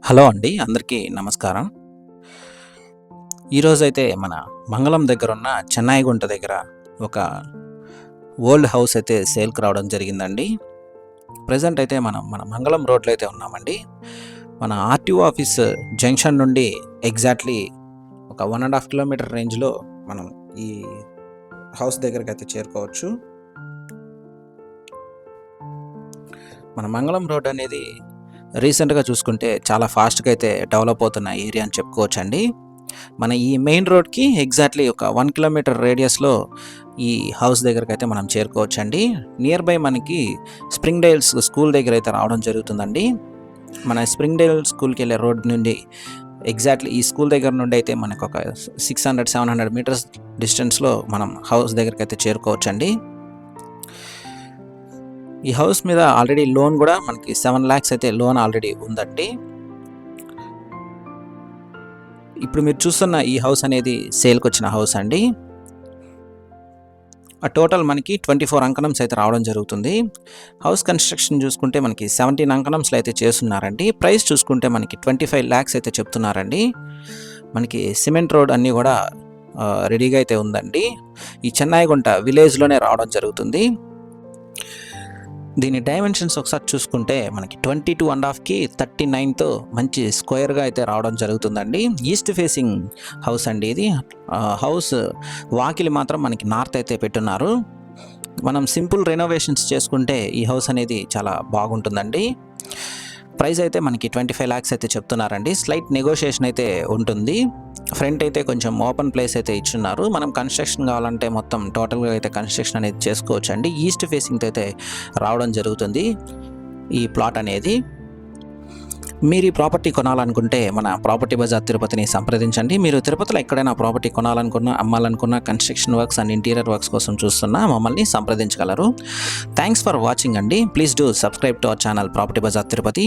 Hello అండి. అందరికీ నమస్కారం. ఈరోజైతే మన మంగళం దగ్గరున్న చెన్నాయిగుంట దగ్గర ఒక ఓల్డ్ హౌస్ అయితే సేల్‌కి రావడం జరిగిందండి. ప్రెజెంట్ అయితే మనం మన మంగళం రోడ్‌లో అయితే ఉన్నామండి. మన ఆర్‌టీఓ ఆఫీస్ జంక్షన్ నుండి ఎగ్జాక్ట్‌లీ ఒక 1 ½ కిలోమీటర్ రేంజ్‌లో మనం ఈ హౌస్ దగ్గరకైతే చేరుకోవచ్చు. మన మంగళం రోడ్ అనేది రీసెంట్‌గా చూసుకుంటే చాలా ఫాస్ట్‌గా అయితే డెవలప్ అవుతున్న ఏరియా అని చెప్పుకోవచ్చండి. మన ఈ మెయిన్ రోడ్‌కి ఎగ్జాక్ట్‌లీ ఒక 1 కిలోమీటర్ రేడియస్‌లో ఈ హౌస్ దగ్గరకైతే మనం చేరుకోవచ్చండి. నియర్ బై మనకి స్ప్రింగ్ డేల్స్ స్కూల్ దగ్గరైతే రావడం జరుగుతుందండి. మన స్ప్రింగ్ డేల్ స్కూల్‌కెళ్ళే రోడ్ నుండి ఎగ్జాక్ట్‌లీ ఈ స్కూల్ దగ్గర నుండి అయితే మనకొక 600, 700 మీటర్స్ డిస్టెన్స్‌లో మనం హౌస్ దగ్గరకైతే చేరుకోవచ్చండి. ఈ హౌస్ మీద ఆల్రెడీ లోన్ గూడా మనకి 7 లాక్స్ అయితే లోన్ ఆల్రెడీ ఉందండి. ఇప్పుడు మీరు చూస్తున్న ఈ హౌస్ అనేది సేల్‌కొచ్చిన హౌస్ అండి. టోటల్ మనకి 24 అంకణంస్ అయితే రావడం జరుగుతుంది. హౌస్ కన్‌స్ట్రక్షన్ చూసుకుంటే మనకి 17 అంకణంస్‌లో అయితే చేసున్నారండి. ప్రైస్ చూసుకుంటే మనకి 25 లాక్స్ అయితే చెప్తున్నారండి. మనకి సిమెంట్ రోడ్ అన్నీ గూడా రెడీగా అయితే ఉందండి. ఈ చెన్నాయిగుంట విలేజ్‌లోనే రావడం జరుగుతుంది. దీని డైమెన్షన్స్ ఒకసారి చూసుకుంటే మనకి 22.5కి 39తో మంచి స్క్వేర్‌గా అయితే రావడం జరుగుతుందండి. ఈస్ట్ ఫేసింగ్ హౌస్ అండి ఇది. హౌస్ వాకిలి మాత్రం మనకి నార్త్ అయితే పెట్టున్నారు. మనం సింపుల్ రెనోవేషన్స్ చేసుకుంటే ఈ హౌస్ అనేది చాలా బాగుంటుందండి. ప్రైస్ అయితే మనకి 25 లాక్స్ అయితే చెప్తున్నారండి. స్లైట్ నెగోషియేషన్ అయితే ఉంటుంది. ఫ్రంట్ అయితే కొంచెం ఓపెన్ ప్లేస్ అయితే ఇచ్చున్నారు. మనం కన్‌స్ట్రక్షన్ కావాలంటే మొత్తం టోటల్‌గా అయితే కన్‌స్ట్రక్షన్ అనేది చేసుకోవచ్చండి. ఈస్ట్ ఫేసింగ్‌తో అయితే రావడం జరుగుతుంది ఈ ప్లాట్ అనేది. మీరు ఈ ప్రాపర్టీ కొనాలనుకుంటే మన ప్రాపర్టీ బజార్ తిరుపతిని సంప్రదించండి. మీరు తిరుపతిలో ఎక్కడైనా ప్రాపర్టీ కొనాలనుకున్నా, అమ్మాలనుకున్నా, construction works and interior works కోసం చూస్తున్నా మమ్మల్ని సంప్రదించగలరు. థాంక్స్ ఫర్ వాచింగ్ అండి. Please do subscribe to our channel property Bazaar Tirupati.